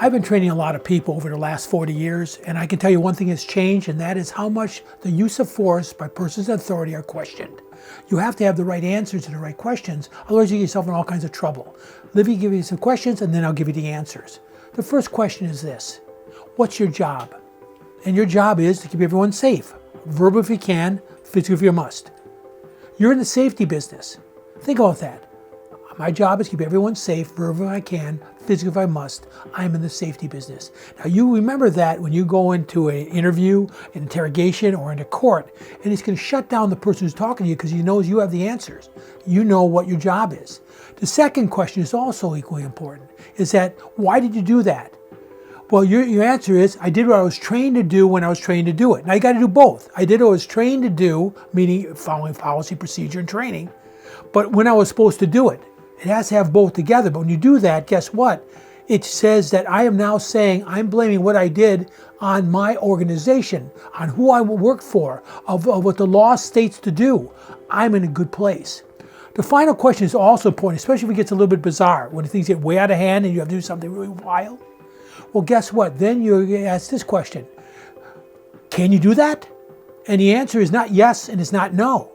I've been training a lot of people over the last 40 years, and I can tell you one thing has changed, and that is how much the use of force by persons of authority are questioned. You have to have the right answers to the right questions, otherwise you get yourself in all kinds of trouble. Let me give you some questions, and then I'll give you the answers. The first question is this: what's your job? And your job is to keep everyone safe. Verbal if you can, physical if you must. You're in the safety business. Think about that. My job is to keep everyone safe, verbal if I can, physical if I must. I'm in the safety business. Now you remember that when you go into an interview, an interrogation, or into court, and he's going to shut down the person who's talking to you because he knows you have the answers. You know what your job is. The second question is also equally important, is that why did you do that? Well, your answer is, I did what I was trained to do when I was trained to do it. Now you got to do both. I did what I was trained to do, meaning following policy, procedure, and training, but when I was supposed to do it. It has to have both together, but when you do that, guess what? It says that I am now saying I'm blaming what I did on my organization, on who I work for, of what the law states to do. I'm in a good place. The final question is also important, especially if it gets a little bit bizarre, when things get way out of hand and you have to do something really wild. Well, guess what? Then you ask this question: can you do that? And the answer is not yes and it's not no.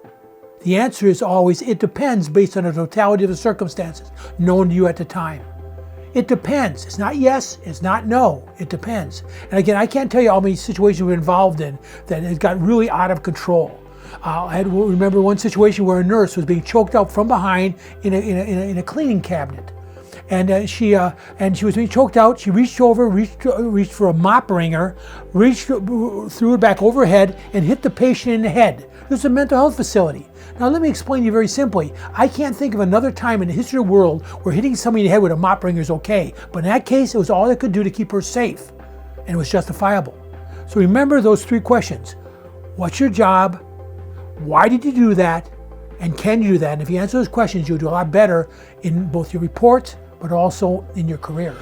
The answer is always, it depends based on the totality of the circumstances known to you at the time. It depends. It's not yes, it's not no. It depends. And again, I can't tell you how many situations we're involved in that it got really out of control. I remember one situation where a nurse was being choked out from behind in a cleaning cabinet. And she was being choked out. She reached over, reached for a mop wringer, threw it back overhead, and hit the patient in the head. This is a mental health facility. Now let me explain to you very simply. I can't think of another time in the history of the world where hitting somebody in the head with a mop wringer is okay. But in that case, it was all it could do to keep her safe. And it was justifiable. So remember those three questions. What's your job? Why did you do that? And can you do that? And if you answer those questions, you'll do a lot better in both your reports, but also in your career.